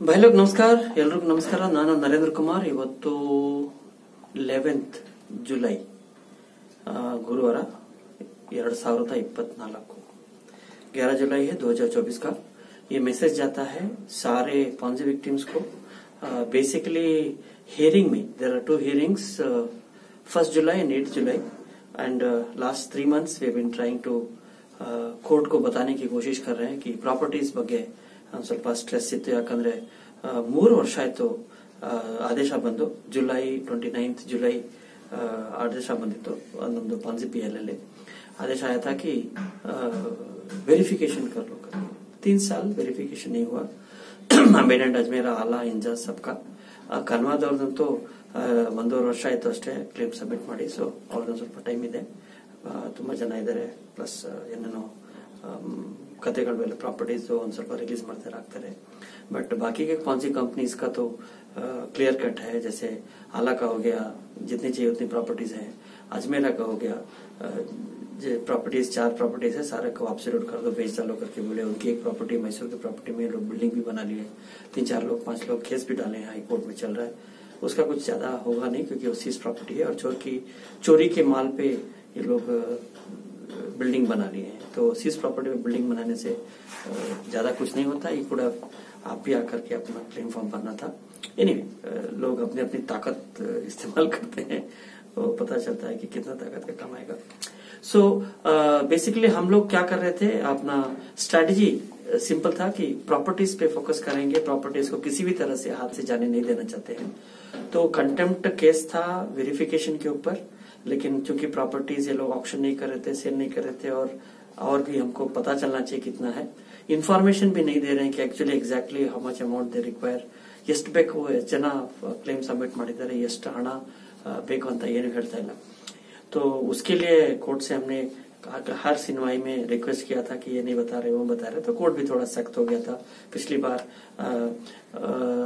भाई लोग नमस्कार ಎಲ್ರಿಗೂ ನಮಸ್ಕಾರ ನಾನು ನರೇಂದ್ರ ಕುಮಾರ್ ಇವತ್ತು 11th जुलाई गुरुवार 2024 11 जुलाई है 2024 का ये मैसेज जाता है सारे पॉन्जी विक्टिम्स को बेसिकली हियरिंग में there are 2 hearings 1st July and 8th July and last 3 months we have been trying to court को बताने की कोशिश कर रहे हैं कि प्रॉपर्टीज ಬಗ್ಗೆ ಸ್ವಲ್ಪ ಸ್ಟ್ರೆಸ್ ಇತ್ತು ಯಾಕಂದ್ರೆ 3 ವರ್ಷ ಆಯ್ತು ಆದೇಶ ಬಂದು जुलाई 29th जुलाई आदेश ಬಂದಿತ್ತು ನಮ್ಮದು ಪಾನ್ಸಿಪಿಎಲ್ ಅಲ್ಲಿ आदेश आया था कि वेरिफिकेशन कर लो 3 साल वेरिफिकेशन नहीं हुआ अमेंडेंट अजमेरा आला इंजा सबका ಕನ್ವಾದವ್ರದಂತೂ 1.5 ವರ್ಷ ಆಯ್ತು ಅಷ್ಟೇ ಕ್ಲೇಮ್ ಸಬ್ಮಿಟ್ ಮಾಡಿ ಸೊ ಅವ್ರದ್ದು ಸ್ವಲ್ಪ ಟೈಮ್ ಇದೆ ತುಂಬಾ ಜನ ಇದ್ದಾರೆ ಪ್ಲಸ್ ಏನೇನೋ कथेगल प्रॉपर्टीज ಒಂದ್ ಸ್ವಲ್ಪ रिलीज ಮಾಡ್ತಾರೆ ಆಗ್ತಾರೆ बट बाकी के कौन सी कंपनीज का तो क्लियर कट है जैसे आला का हो गया जितनी चाहिए उतनी प्रॉपर्टीज है अजमेरा का हो गया जो प्रॉपर्टीज 4 प्रॉपर्टीज है सारे को एब्सोल्यूट कर दो बेच डालो करके बोले उनकी एक प्रॉपर्टी मैसूर की प्रॉपर्टी में लोग बिल्डिंग भी बना लिए 3-4 लोग 5 लोग केस भी डाले हैं हाई कोर्ट में चल रहा है उसका कुछ ज्यादा होगा नहीं क्योंकि वो सीज प्रॉपर्टी है और चोरी के माल पे ये लोग बिल्डिंग बना लिए हैं तो सीज प्रॉपर्टी में बिल्डिंग बनाने से ज्यादा कुछ नहीं होता ये पूरा आप भी आकर के अपना क्लेम फॉर्म भरना था एनीवे लोग अपनी अपनी ताकत इस्तेमाल करते हैं तो पता चलता है कि कितना ताकत का काम आएगा सो बेसिकली हम लोग क्या कर रहे थे अपना स्ट्रेटजी सिंपल था कि प्रॉपर्टीज पे फोकस करेंगे प्रॉपर्टीज को किसी भी तरह से हाथ से जाने नहीं देना चाहते हैं तो कंटेम्प्ट केस था वेरिफिकेशन के ऊपर लेकिन चूंकि प्रॉपर्टीज ये लोग ऑक्शन नहीं कर रहे थे सेल नहीं कर रहे थे और भी हमको पता चलना चाहिए कितना है इन्फॉर्मेशन भी नहीं दे रहे हैं कि actually exactly how much amount they require ಎಷ್ಟು ಬೇಕು ಜನ ಕ್ಲೇಮ್ ಸಬ್ಮಿಟ್ ಮಾಡಿದ್ದಾರೆ ಎಷ್ಟು ಹಣ ಬೇಕು ಅಂತ ಏನು ಹೇಳ್ತಾ ಇಲ್ಲ तो उसके लिए कोर्ट से हमने हर सुनवाई में रिक्वेस्ट किया था कि ये नहीं बता रहे वो बता रहे तो कोर्ट भी थोड़ा सख्त हो गया था पिछली बार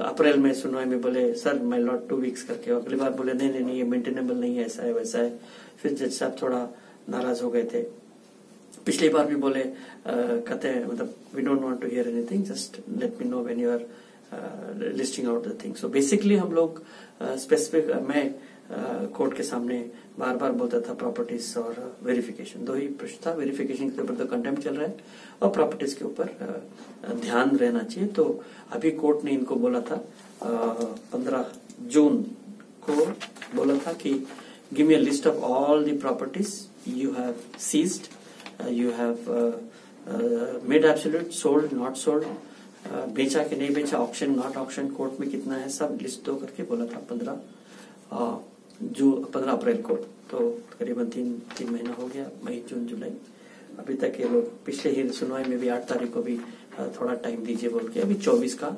अप्रैल में सुनवाई में बोले सर माय लॉट 2 वीक्स करके अगली बार बोले नहीं ये मेंटेनेबल नहीं है ऐसा है वैसा है फिर जज साहब थोड़ा नाराज हो गए थे पिछली बार भी बोले कहते हैं मतलब we don't want to hear anything just let me know when you are listing out the thing so basically हम लोग स्पेसिफिक मैं कोर्ट के सामने बार बार बोलता था प्रॉपर्टीज और वेरिफिकेशन 2 ही प्रश्न था वेरिफिकेशन के ऊपर तो कंटेम्प्ट चल रहा है और प्रॉपर्टीज के ऊपर ध्यान रहना चाहिए तो अभी कोर्ट ने इनको बोला था 15 जून को बोला था कि give me a list of all the properties you have seized you have made absolute sold not sold बेचा कि नहीं बेचा ऑक्शन नॉट ऑक्शन कोर्ट में कितना है सब लिस्ट दो करके बोला था 15 अप्रैल को तो करीबन 3 महीना हो गया मई जून जुलाई अभी तक ये लोग पिछले ही सुनवाई में भी 8 तारीख को भी थोड़ा टाइम दीजिए बोल के अभी 24 का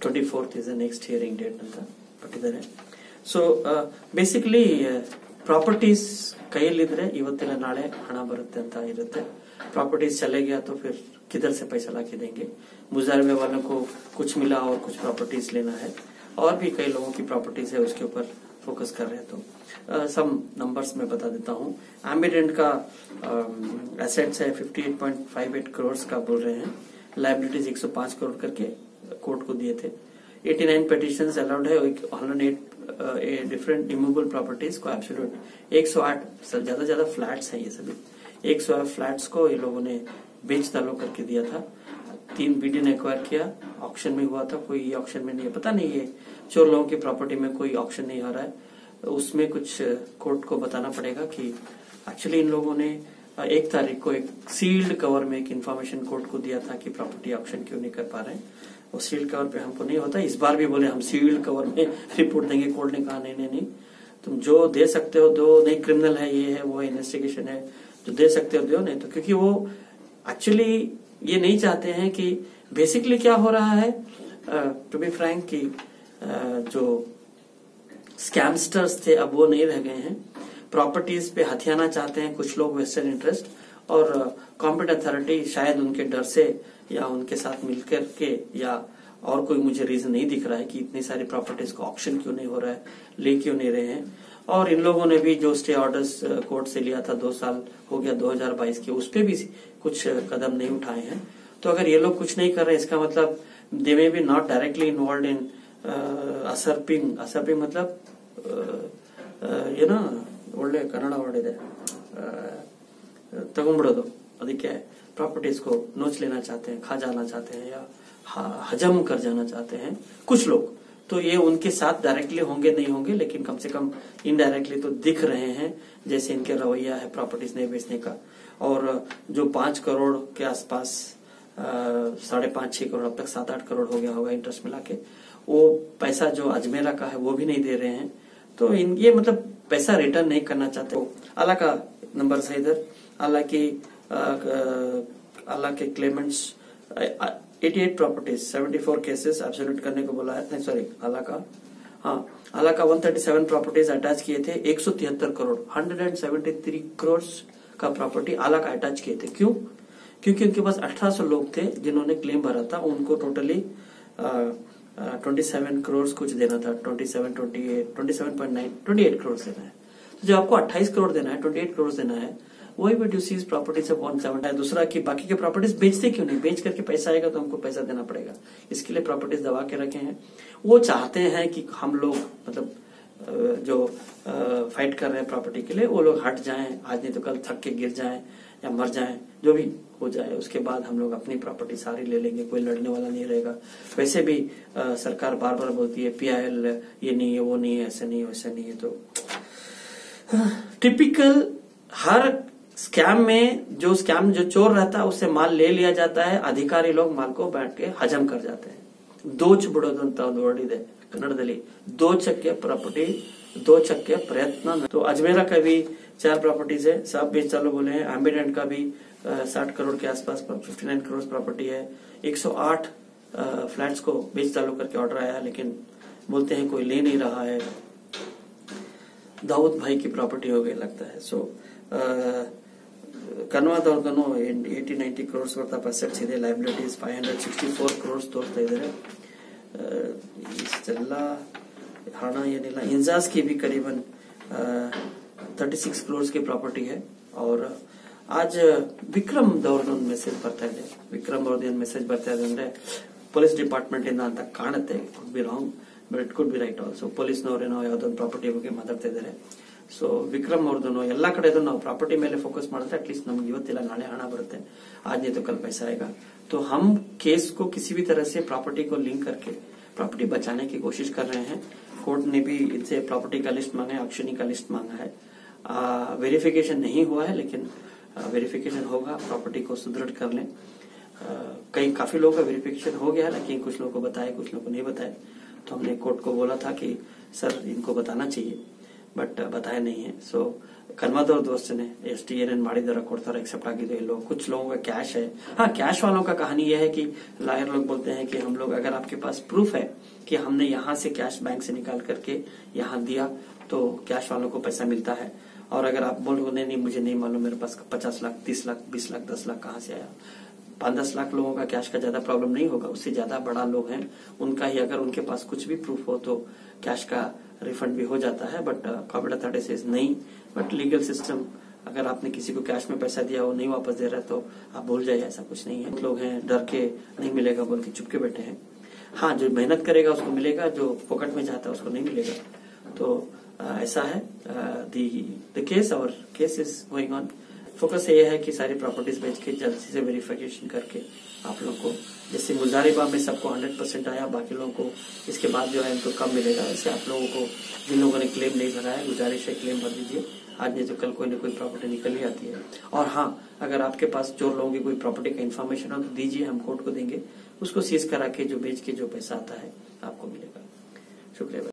24th is the next hearing date ಅಂತ ಪಟ್ಟಿದ್ದಾರೆ ಸೊ ಬೇಸಿಕಲಿ ಪ್ರಾಪರ್ಟೀಸ್ ಕೈಯಲ್ಲಿದ್ರೆ ಇವತ್ತಿನ ನಾಳೆ ಹಣ ಬರುತ್ತೆ ಅಂತ ಇರುತ್ತೆ प्रॉपर्टीज चले गया तो फिर किधर से पैसा ला के देंगे मुजारमे वालों को कुछ मिला और कुछ प्रॉपर्टीज लेना है और भी कई लोगों की प्रॉपर्टीज है उसके ऊपर फोकस कर रहे हैं तो सम नंबर्स में बता देता हूँ एम्बिडेंट का एसेट्स है 58.58 करोड़ का बोल रहे हैं लायबिलिटीज 105 करोड़ करके कोर्ट को दिए थे 89 पिटिशंस अलाउड है 108 डिफरेंट इमूवेबल प्रॉपर्टीज को एब्सोल्यूट 108 ज्यादा फ्लैट्स है ये सभी 108 फ्लैट्स को ये लोगों ने बेच डालो करके दिया था 3 बीडी ने एक्वायर किया ऑक्शन में हुआ था कोई ऑक्शन में नहीं है पता नहीं है चोर लोगों की प्रॉपर्टी में कोई ऑक्शन नहीं हो रहा है उसमें कुछ कोर्ट को बताना पड़ेगा कि एक्चुअली इन लोगों ने 1 तारीख को एक सील्ड कवर में एक इन्फॉर्मेशन कोर्ट को दिया था कि प्रॉपर्टी ऑक्शन क्यों नहीं कर पा रहे हैं वो सील्ड कवर पे हमको नहीं होता इस बार भी बोले हम सील्ड कवर में रिपोर्ट देंगे कोर्ट ने कहा नहीं तुम जो दे सकते हो दो नहीं क्रिमिनल है ये है वो इन्वेस्टिगेशन है जो दे सकते हो दो नहीं तो क्योंकि वो एक्चुअली ये नहीं चाहते हैं कि बेसिकली क्या हो रहा है टू बी फ्रैंक कि जो स्कैमस्टर्स थे अब वो नहीं रह गए हैं प्रॉपर्टीज पे हथियाना चाहते हैं कुछ लोग वेस्टर्न इंटरेस्ट और कॉम्पिटेंट अथॉरिटी शायद उनके डर से या उनके साथ मिलकर के या और कोई मुझे रीजन नहीं दिख रहा है कि इतनी सारी प्रॉपर्टीज का ऑक्शन क्यों नहीं हो रहा है ले क्यों नहीं रहे हैं और इन लोगों ने भी जो स्टे ऑर्डर्स कोर्ट से लिया था 2 साल हो गया 2022 के उस पे भी कुछ कदम नहीं उठाए हैं तो अगर ये लोग कुछ नहीं कर रहे इसका मतलब they may be not directly involve in usurping मतलब ಏನೋ ಒಳ್ಳೆ ಕನ್ನಡ ವರ್ಡ್ ಇದೆ, तगोबिड़ोದು, ಅದಕ್ಕೆ प्रॉपर्टीज को नोच लेना चाहते हैं, खा जाना चाहते हैं या हजम कर जाना चाहते हैं कुछ लोग। तो ये उनके साथ डायरेक्टली होंगे नहीं होंगे, लेकिन कम से कम इनडायरेक्टली तो दिख रहे हैं, जैसे इनके रवैया है प्रॉपर्टीज नहीं बेचने का। और जो 5 करोड़ के आसपास 5.5-6 करोड़, अब तक 7-8 करोड़ हो गया होगा इंटरेस्ट मिला के, वो पैसा जो अजमेरा का है वो भी नहीं दे रहे हैं। तो ये मतलब पैसा रिटर्न नहीं करना चाहते। अल्लाह का नंबर है इधर, अल्लाह के क्लेमेंट्स 88 प्रॉपर्टीज 74 केसेस एब्सोल्यूट करने को बोला है, नहीं सॉरी अल्लाह का 137 प्रॉपर्टीज अटैच किए थे, 173 करोड़ 173 करोड़ का प्रॉपर्टी अल्लाह का अटैच किए थे। क्यों? क्योंकि उनके पास 1800 लोग थे जिन्होंने क्लेम भरा था, उनको टोटली 27 करोड़ कुछ देना था, 27.9 करोड़ देना है। तो जब आपको 28 करोड़ देना है, 28 करोड़ देना है, वही but you seize properties of 170 है। दूसरा कि बाकी के प्रॉपर्टीज बेचते क्यों नहीं? बेच करके पैसा आएगा तो हमको पैसा देना पड़ेगा, इसके लिए प्रॉपर्टीज दबा के रखे हैं। वो चाहते हैं कि हम लोग मतलब जो फाइट कर रहे हैं प्रॉपर्टी के लिए, वो लोग हट जाएं, आज नहीं तो कल थक के गिर जाएं या मर जाएं, जो भी हो जाए, उसके बाद हम लोग अपनी प्रॉपर्टी सारी ले लेंगे, कोई लड़ने वाला नहीं रहेगा। वैसे भी सरकार बार बार बोलती है PIL ये नहीं है, वो नहीं है, ऐसा नहीं है, वैसा नहीं है। तो टिपिकल हर स्कैम में जो चोर रहता है उससे माल ले लिया जाता है, अधिकारी लोग माल को बैठ के हजम कर जाते हैं। ದೋಚ್ ಬಿಡೋದು ಅಂತ ಒಂದು ವರ್ಡ್ ಇದೆ ಕನ್ನಡದಲ್ಲಿ, ದೋಚಕ್ಕೆ प्रॉपर्टी, दोचक्के प्रयत्न। तो अजमेरा का भी 4 प्रॉपर्टीज है, सब बेच चालू बोले हैं। एम्बिडेंट का भी 60 करोड़ के आसपास 59 करोड़ प्रॉपर्टी है। 108 फ्लैट्स को बेच चालू करके ऑर्डर आया, लेकिन बोलते हैं कोई ले नहीं रहा है। दाऊद भाई की प्रॉपर्टी हो गई लगता है। सो ಕನ್ವಾದವ್ರದ್ದು 80-90 crores worth of assets ಇದೆ, liabilities 564 crores ತೋರ್ತಾ ಇದ್ದಾರೆ। ಇಷ್ಟೆಲ್ಲ ಹಣ ಏನಿಲ್ಲ। इंजाज की भी करीबन 36 crores की प्रॉपर्टी है। और आज ವಿಕ್ರಮ್ ದವ್ರದ್ದು ಒಂದು ಮೆಸೇಜ್ ಬರ್ತಾ ಇದೆ, ವಿಕ್ರಮ್ ಅವ್ರದ್ದು ಏನು ಮೆಸೇಜ್ ಬರ್ತಾ ಇದೆ ಅಂದ್ರೆ ಪೊಲೀಸ್ ಡಿಪಾರ್ಟ್ಮೆಂಟ್ ಇಂದ ಅಂತ ಕಾಣುತ್ತೆ, could be wrong but it could be right also. ಪೊಲೀಸ್ನವರೇನೋ ಯಾವ್ದೊಂದು ಪ್ರಾಪರ್ಟಿ ಬಗ್ಗೆ ಮಾತಾಡ್ತಾ ಇದ್ದಾರೆ। ಸೊ ವಿಕ್ರಮ್ ಅವ್ರದ್ದು ಎಲ್ಲಾ ಕಡೆ ನಾವು ಪ್ರಾपर्टी ಮೇಲೆ फोकस ಮಾಡಿದ್ರೆ एटलीस्ट ನಮ್ಗೆ ಇವತ್ತಿಲ್ಲ ನಾಳೆ हण बರುತ್ತೆ, आज नहीं तो कल पैसा आएगा। तो हम केस को किसी भी तरह से प्रॉपर्टी को लिंक करके प्रॉपर्टी बचाने की कोशिश कर रहे हैं। कोर्ट ने भी इनसे प्रॉपर्टी का लिस्ट मांगा है, ऑक्शनी का लिस्ट मांगा है। वेरिफिकेशन नहीं हुआ है, लेकिन वेरिफिकेशन होगा, प्रॉपर्टी को सुदृढ़ कर लें। काफी लोगों का वेरिफिकेशन हो गया है, लेकिन कुछ लोगों को बताया, कुछ लोगों को नहीं बताया। तो हमने कोर्ट को बोला था कि सर इनको बताना चाहिए, बट बताया नहीं है। सो कन्वादौर दोस्त ने STN ಮಾಡಿದಾರ ಕೊಡ್ತಾರೆ, एक्सेप्ट आगे लोग। कुछ लोगों का कैश है। हाँ, कैश वालों का कहानी यह है कि लॉयर लोग बोलते हैं कि हम लोग, अगर आपके पास प्रूफ है कि हमने यहाँ से कैश बैंक से निकाल करके यहाँ दिया तो कैश वालों को पैसा मिलता है। और अगर आप बोलोगे नहीं मुझे नहीं मालूम, मेरे पास 50 लाख 30 लाख 20 लाख 10 लाख कहाँ से आया, 5-10 लाख लोगों का कैश का ज्यादा प्रॉब्लम नहीं होगा, उससे ज्यादा बड़ा लोग हैं उनका ही अगर उनके पास कुछ भी प्रूफ हो तो कैश का रिफंड भी हो जाता है। बट कॉर्पोरेट अथॉरिटी से नहीं, बट लीगल सिस्टम, अगर आपने किसी को कैश में पैसा दिया वो नहीं वापस दे रहा है तो आप भूल जाइए, ऐसा कुछ नहीं है। लोग हैं डर के नहीं मिलेगा बोल के चुपके बैठे हैं। हाँ, जो मेहनत करेगा उसको मिलेगा, जो पॉकेट में जाता है उसको नहीं मिलेगा। तो ऐसा है द केस, और case is going on. Focus ये है कि सारी प्रॉपर्टीज बेच के जल्दी से वेरिफिकेशन करके आप लोग को, जैसे मुजारिबा में सबको 100% आया, बाकी लोगों को इसके बाद जो है इनको कम मिलेगा। ऐसे आप लोगों को जिन लोगों ने क्लेम नहीं भरा है, गुजारिश है क्लेम भर दीजिए, आज नहीं तो कल कोई न कोई प्रॉपर्टी निकल ही आती है। और हाँ, अगर आपके पास चोर लोगों की कोई प्रॉपर्टी का इन्फॉर्मेशन हो तो दीजिए, हम कोर्ट को देंगे, उसको सीज करा के जो बेच के जो पैसा आता है आपको मिलेगा। शुक्रिया।